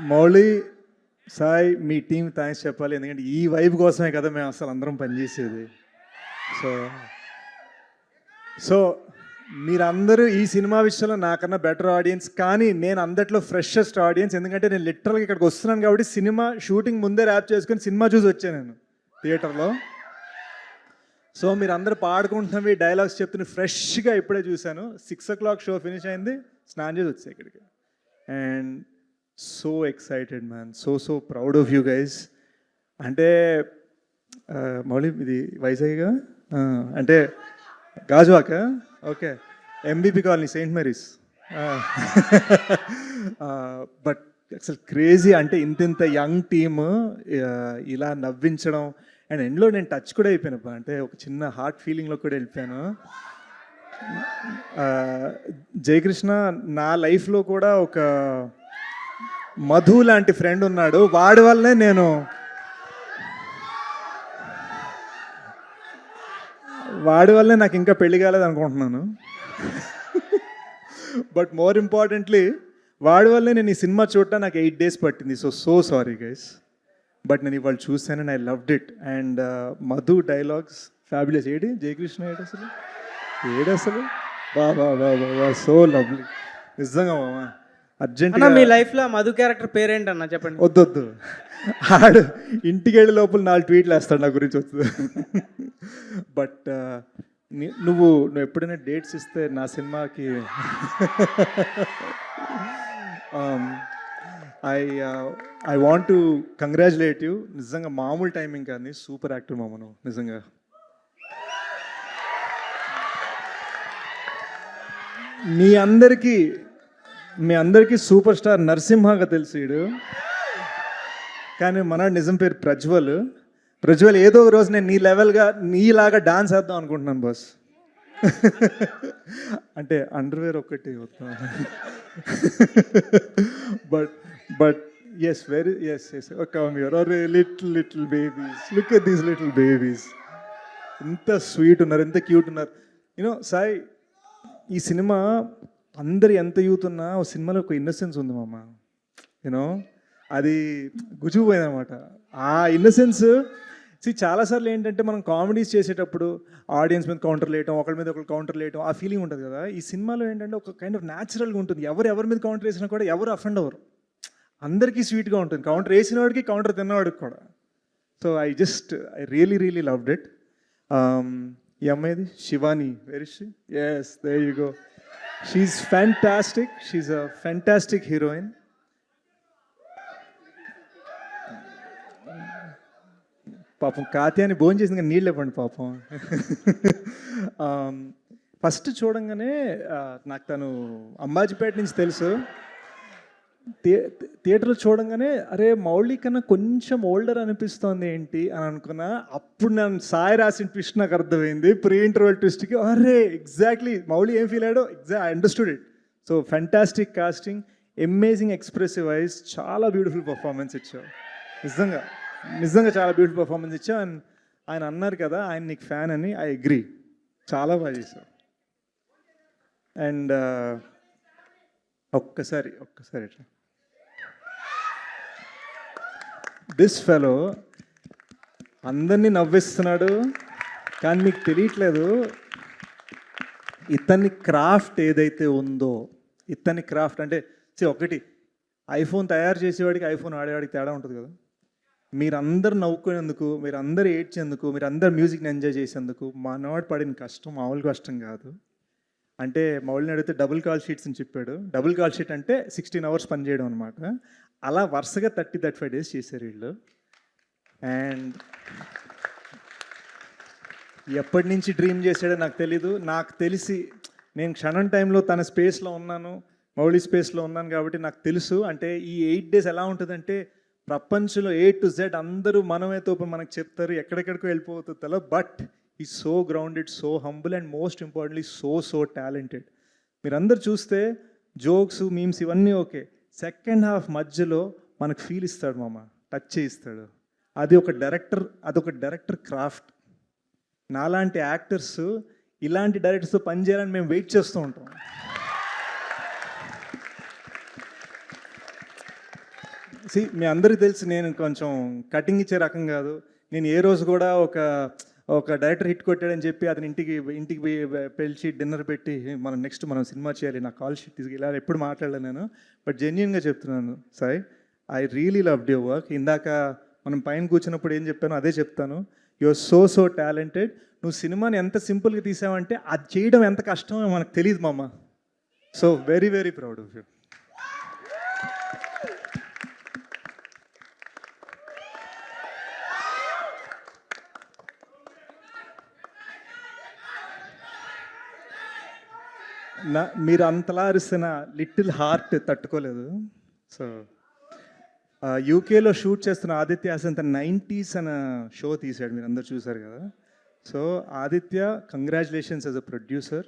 మౌళి సాయి మీ team thanks చెప్పాలి, ఎందుకంటే ఈ వైబ్ కోసమే కదా మేము అసలు అందరం పనిచేసేది. సో సో మీరందరూ ఈ సినిమా విషయంలో నాకన్నా బెటర్ ఆడియన్స్, కానీ నేను అందట్లో ఫ్రెషెస్ట్ ఆడియన్స్. ఎందుకంటే నేను లిటరల్గా ఇక్కడికి వస్తున్నాను కాబట్టి సినిమా షూటింగ్ ముందే ర్యాప్ చేసుకొని సినిమా చూసి వచ్చాను నేను థియేటర్లో. సో మీరు అందరూ పాడుకుంటున్నవి డైలాగ్స్ చెప్తున్న ఫ్రెష్గా ఇప్పుడే చూశాను. 6 o'clock షో ఫినిష్ అయింది, స్నానం చేసి వచ్చాయి ఇక్కడికి. And so excited man, so proud of you guys. అంటే మౌళి ఇది వైజాగ్గా అంటే Gajuwaka, okay, MVP colony, Saint Mary's. But అసలు క్రేజీ, అంటే ఇంత యంగ్ టీమ్ ఇలా నవ్వించడం. అండ్ ఎండ్లో నేను టచ్ కూడా అయిపోయాను, అంటే ఒక చిన్న హార్ట్ ఫీలింగ్లో కూడా వెళ్ళిపోయాను. జయకృష్ణ నా లైఫ్లో కూడా ఒక మధు లాంటి ఫ్రెండ్ ఉన్నాడు, వాడి వల్లనే నాకు ఇంకా పెళ్లి కాలేదు అనుకుంటున్నాను. బట్ మోర్ ఇంపార్టెంట్లీ వాడి వల్లే నేను ఈ సినిమా చూడటం నాకు 8 days పట్టింది. సో సారీ గైస్, బట్ నేను ఇవాళ చూసాను and I loved it. And Madhu dialogues fabulous. Jayakrishna ఏడు అసలు బా సో లవ్లీ నిజంగా మామా. అర్జెంట్ మీ లైఫ్లో మధు క్యారెక్టర్ పేరేంటన్నా చెప్పండి. వద్దు, ఆడు ఇంటికి వెళ్ళే లోపల 4 tweets వేస్తాడు నా గురించి వస్తుంది. బట్ నువ్వు ఎప్పుడైనా డేట్స్ ఇస్తే నా సినిమాకి I want to congratulate you. నిజంగా మామూలు టైమింగ్ కానీ సూపర్ యాక్టర్ మామ నువ్వు నిజంగా. మీ అందరికీ సూపర్ స్టార్ నరసింహగా తెలుసు వీడు, కానీ మన నిజం పేరు ప్రజ్వల్. ఏదో ఒక రోజు నేను నీ లెవెల్గా నీలాగా డాన్స్ వేద్దాం అనుకుంటున్నాను బాస్. అంటే అండర్వేర్ ఒక్కటి వద్దాం. But yes come here. Our little babies, look at these little babies. ఎంత స్వీట్ ఉన్నారు, ఎంత క్యూట్ ఉన్నారు. యూనో సాయి, ఈ సినిమా అందరు ఎంత యూత్ ఉన్నా ఓ సినిమాలో ఒక ఇన్నసెన్స్ ఉంది మామ. యూనో అది గుచ్చిపోయింది అనమాట. ఆ ఇన్నసెన్స్ చాలాసార్లు ఏంటంటే మనం కామెడీస్ చేసేటప్పుడు ఆడియన్స్ మీద కౌంటర్ వేయటం, ఒకరి మీద ఒకరు కౌంటర్ వేయటం, ఆ ఫీలింగ్ ఉంటుంది కదా. ఈ సినిమాలో ఏంటంటే ఒక కైండ్ ఆఫ్ న్యాచురల్గా ఉంటుంది. ఎవరి మీద కౌంటర్ వేసినా కూడా ఎవరు అఫెండ్ అవ్వరు, అందరికీ స్వీట్గా ఉంటుంది. కౌంటర్ వేసిన వాడికి, కౌంటర్ తిన్నవాడికి కూడా. So I really loved it. ఈ అమ్మాయిది Shivani, where is she? Yes, there you go. She's fantastic, she's a fantastic heroine. పాపం కాత్యాన్ని భోజనం చేసింది, నీళ్ళు ఇవ్వండి పాపం. ఫస్ట్ చూడంగానే నాకు తను అంబాజీపేట నుంచి తెలుసు. థియేటర్లో చూడంగానే అరే మౌళి కన్నా కొంచెం ఓల్డర్ అనిపిస్తోంది ఏంటి అని అనుకున్నా. అప్పుడు నేను సాయి రాసిన ట్విస్ట్ నాకు అర్థమైంది, ప్రీ ఇంటర్వెల్ ట్విస్ట్కి. అరే ఎగ్జాక్ట్లీ మౌళి ఏం ఫీల్ అయ్యాడో I understood it. So fantastic casting, amazing expressive eyes, చాలా బ్యూటిఫుల్ పర్ఫార్మెన్స్ ఇచ్చావు. నిజంగా చాలా బ్యూటిఫుల్ పర్ఫార్మెన్స్ ఇచ్చావు. అండ్ ఆయన అన్నారు కదా ఆయన నీకు ఫ్యాన్ అని, ఐ అగ్రీ, చాలా బాగా చేశావు. అండ్ ఒక్కసారి ఇట్లా దిస్ ఫెలో అందరినీ నవ్విస్తున్నాడు, కానీ మీకు తెలియట్లేదు ఇతని క్రాఫ్ట్ ఏదైతే ఉందో, ఇతని క్రాఫ్ట్ అంటే ఒకటి ఐఫోన్ తయారు చేసేవాడికి ఐఫోన్ ఆడేవాడికి తేడా ఉంటుంది కదా. మీరందరూ నవ్వుకునేందుకు, మీరందరూ ఏడ్చేందుకు, మీరందరూ మ్యూజిక్ని ఎంజాయ్ చేసేందుకు మనవాడు పడిన కష్టం మామూలు కష్టం కాదు. అంటే మౌళిని అడిగితే డబుల్ కాల్ షీట్స్ అని చెప్పాడు. డబుల్ కాల్ షీట్ అంటే 16 hours పని చేయడం అనమాట. అలా వరుసగా 30-35 days చేశారు వీళ్ళు. అండ్ ఎప్పటి నుంచి డ్రీమ్ చేశాడో నాకు తెలీదు. నాకు తెలిసి నేను క్షణం టైంలో తన స్పేస్లో ఉన్నాను, మౌళి స్పేస్లో ఉన్నాను కాబట్టి నాకు తెలుసు. అంటే ఈ 8 days ఎలా ఉంటుందంటే ప్రపంచంలో A to Z అందరూ మనమే తోపు మనకు చెప్తారు, ఎక్కడెక్కడికో వెళ్ళిపోతుందో. But is so grounded, so humble and most importantly so talented. మీరందరూ చూస్తే జోక్స్, మీమ్స్ ఇవన్నీ ఓకే, సెకండ్ హాఫ్ మధ్యలో మనకు ఫీల్ ఇస్తాడు మామ, టచ్ చేయిస్తాడు. అదొక డైరెక్టర్ క్రాఫ్ట్. నాలాంటి యాక్టర్స్ ఇలాంటి డైరెక్టర్స్తో పనిచేయాలని మేము వెయిట్ చేస్తూ ఉంటాం. మీ అందరికీ తెలిసి నేను కొంచెం కటింగ్ ఇచ్చే రకం కాదు. నేను ఏ రోజు కూడా ఒక డైరెక్టర్ హిట్ కొట్టాడని చెప్పి అతని ఇంటికి పోయి పిలిచి డిన్నర్ పెట్టి మనం సినిమా చేయాలి, నా కాల్ షీట్ తీసుకు ఇలా ఎప్పుడు మాట్లాడలేను నేను. బట్ జెన్యున్గా చెప్తున్నాను Sai, I really loved your work. ఇందాక మనం పైన కూర్చున్నప్పుడు ఏం చెప్పానో అదే చెప్తాను. You are so talented. నువ్వు సినిమాని ఎంత సింపుల్గా తీసావంటే అది చేయడం ఎంత కష్టమో మనకు తెలియదు మామ. So very proud of you. మీరు అంతలా అరిసిన లిటిల్ హార్ట్ తట్టుకోలేదు. సో యూకేలో షూట్ చేస్తున్న ఆదిత్య అసంత 90s అనే షో తీశాడు, మీరు అందరు చూసారు కదా. So Aditya, congratulations as a producer.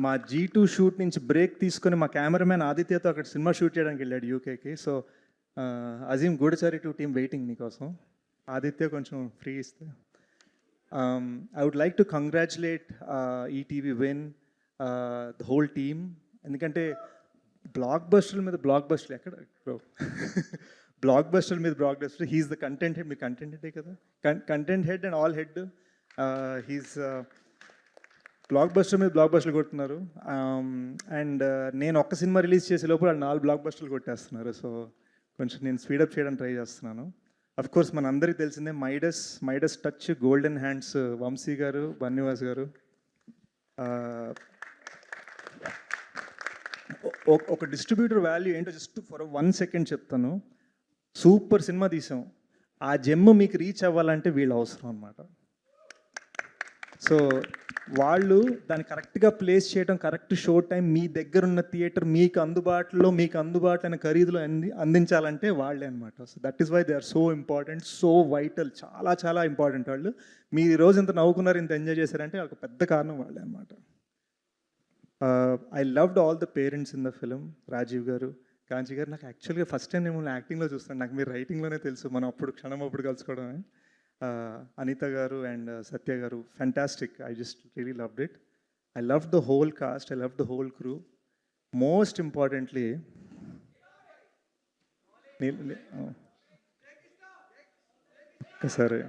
మా G2 షూట్ నుంచి బ్రేక్ తీసుకొని మా కెమెరామ్యాన్ ఆదిత్యతో అక్కడ సినిమా షూట్ చేయడానికి వెళ్ళాడు యూకేకి. సో అజీమ్ గూడచారి 2 టీమ్ వెయిటింగ్ నీకోసం. ఆదిత్య కొంచెం ఫ్రీ ఇస్తే. I would like to congratulate ETV Win, the whole team. ఎందుకంటే బ్లాక్ బస్టర్ మీద బ్లాక్ బస్టర్ ఎక్కడ బ్రో బ్లాక్ బస్టర్ మీద blockbuster. He's the content head. మీరు కంటెంట్ హెడే కదా, content head and all head. He's blockbuster మీద బ్లాక్ బస్టర్లు కొడుతున్నారు. అండ్ నేను ఒక్క సినిమా రిలీజ్ చేసే లోపల వాళ్ళు 4 బ్లాక్ బస్టర్లు కొట్టేస్తున్నారు. సో కొంచెం నేను స్పీడప్ చేయడానికి ట్రై చేస్తున్నాను. అఫ్ కోర్స్ మన అందరికీ తెలిసిందే మైడస్ టచ్, గోల్డెన్ హ్యాండ్స్ వంశీ గారు, బన్నివాస్ గారు. ఒక డిస్ట్రిబ్యూటర్ వాల్యూ ఏంటో జస్ట్ ఫర్ 1 సెకండ్ చెప్తాను. సూపర్ సినిమా తీసాం, ఆ జెమ్ మీకు రీచ్ అవ్వాలంటే వీళ్ళు అవసరం అన్నమాట. సో వాళ్ళు దాన్ని కరెక్ట్గా ప్లేస్ చేయడం, కరెక్ట్ షో టైం, మీ దగ్గర ఉన్న థియేటర్ మీకు అందుబాటులో ఖరీదులో అందించాలంటే వాళ్ళే అనమాట. So that is why they are so important, so vital, చాలా ఇంపార్టెంట్. వాళ్ళు మీరు ఈరోజు ఇంత నవ్వుకున్నారు, ఇంత ఎంజాయ్ చేశారంటే ఒక పెద్ద కారణం వాళ్ళే అనమాట. I loved all the parents in the film. Rajiv garu, Kanchi గారు. నాకు యాక్చువల్గా ఫస్ట్ టైం నేను యాక్టింగ్లో చూస్తాను, నాకు మీరు రైటింగ్లోనే తెలుసు, మనం అప్పుడు కలుసుకోవడమే. Anita garu and Satya garu, fantastic. I just really loved it. I loved the whole cast, I loved the whole crew. Most importantly, sorry.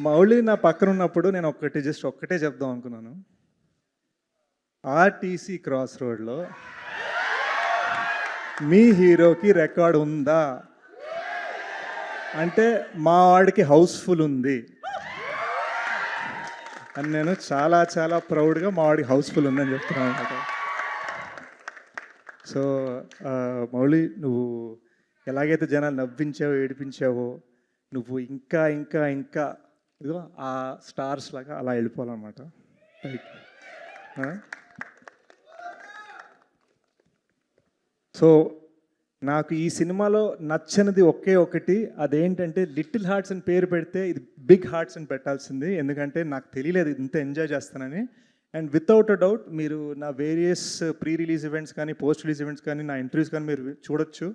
Mouli నా పక్కన ఉన్నప్పుడు నేను ఒక్కటే చెప్దాం అనుకున్నాను. ఆర్టీసీ క్రాస్ రోడ్లో మీ హీరోకి రికార్డ్ ఉందా అంటే మా వాడికి హౌస్ఫుల్ ఉంది అని నేను చాలా ప్రౌడ్గా మా వాడికి హౌస్ఫుల్ ఉందని చెప్తున్నాను అనమాట. సో మౌళి, నువ్వు ఎలాగైతే జనాలు నవ్వించావో, ఏడిపించావో, నువ్వు ఇంకా ఇదిగో ఆ స్టార్స్ లాగా అలా వెళ్ళిపోవాలన్నమాట. సో నాకు ఈ సినిమాలో నచ్చనిది ఒకటి, అదేంటంటే లిటిల్ హార్ట్స్ అని పేరు పెడితే ఇది బిగ్ హార్ట్స్ అని పెట్టాల్సింది. ఎందుకంటే నాకు తెలియలేదు ఇంత ఎంజాయ్ చేస్తానని. అండ్ వితౌట్ అ డౌట్ మీరు నా వేరియస్ ప్రీ రిలీజ్ ఈవెంట్స్ కానీ, పోస్ట్ రిలీజ్ ఈవెంట్స్ కానీ, నా ఇంటర్వ్యూస్ కానీ మీరు చూడొచ్చు.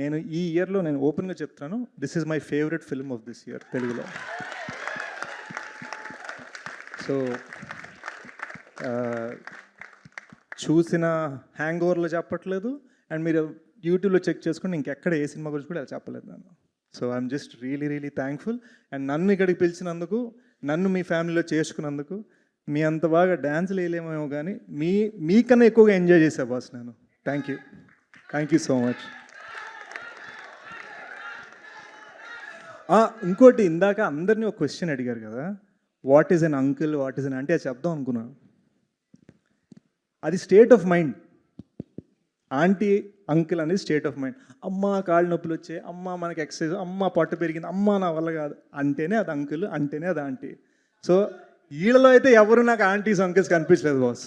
నేను ఈ ఇయర్లో నేను ఓపెన్గా చెప్తున్నాను, this is my favourite film of this year తెలుగులో. సో చూసిన హ్యాంగ్ ఓవర్లో చెప్పట్లేదు, అండ్ మీరు యూట్యూబ్లో చెక్ చేసుకుని ఇంకెక్కడ ఏ సినిమా గురించి కూడా చెప్పలేదు నన్ను. So I'm just really thankful. And నన్ను ఇక్కడికి పిలిచినందుకు, నన్ను మీ ఫ్యామిలీలో చేసుకున్నందుకు. మీ అంత బాగా డ్యాన్స్లు వేయలేమేమో కానీ మీకన్నా ఎక్కువగా ఎంజాయ్ చేసా బాస్ నేను. Thank you so much. ఇంకోటి, ఇందాక అందరినీ ఒక క్వశ్చన్ అడిగారు కదా, what is an uncle, what is an అంటే అది చెప్దాం అనుకున్నాను. అది state of mind. Aunty uncle అనేది స్టేట్ ఆఫ్ మైండ్. అమ్మ కాళ్ళు నొప్పులు వచ్చాయి, అమ్మ మనకి ఎక్సర్సైజ్, అమ్మ పొట్ట పెరిగింది, అమ్మ నా వల్ల కాదు అంటేనే అది అంకుల్, అంటేనే అది ఆంటీ. సో వీళ్ళలో అయితే ఎవరు నాకు ఆంటీస్ అంకుల్స్ కనిపించలేదు బాస్.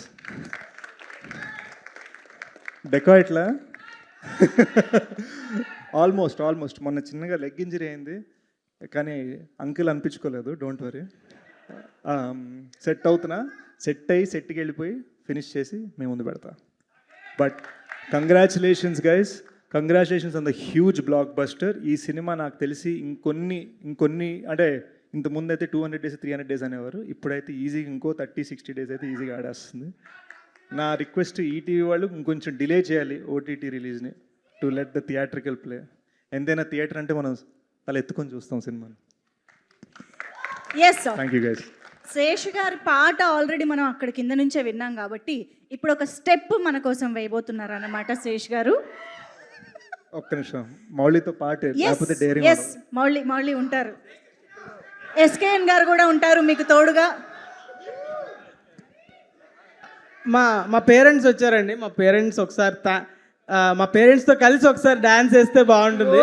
డెకాయిట్లా ఆల్మోస్ట్ మొన్న చిన్నగా లెగ్ ఇంజరీ అయింది, కానీ అంకుల్ అనిపించుకోలేదు. డోంట్ వరీ, సెట్ అయ్యి సెట్కి వెళ్ళిపోయి ఫినిష్ చేసి మేము ముందు పెడతా. But congratulations guys, congratulations on the huge block buster. ఈ సినిమా నాకు తెలిసి ఇంకొన్ని అంటే ఇంత ముందు అయితే 200 డేస్ 300 డేస్ అనేవారు, ఇప్పుడైతే ఈజీగా ఇంకో 30-60 డేస్ అయితే ఈజీగా ఆడేస్తుంది. నా రిక్వెస్ట్ ఈటీవీ వాళ్ళు ఇంకొంచెం డిలే చేయాలి ఓటీటీ రిలీజ్ని, to let the theatrical play. ఎంతైనా థియేటర్ అంటే మనం తల ఎత్తుకొని చూస్తాం సినిమాని. Yes thank you guys. Sesh గారి పాట ఆల్రెడీ మనం అక్కడ కింద నుంచే విన్నాం కాబట్టి ఇప్పుడు ఒక స్టెప్ మన కోసం వేయబోతున్నారు అన్నమాట శేష్ గారు. ఒక్క నిమిషం, మౌళితో పాట లేకపోతే డైరీ ఎస్ మౌళి ఉంటారు, ఎస్కేఎన్ గారు కూడా ఉంటారు మీకు తోడుగా. మా పేరెంట్స్ వచ్చారండి. మా పేరెంట్స్తో కలిసి ఒకసారి డాన్స్ వేస్తే బాగుంటుంది.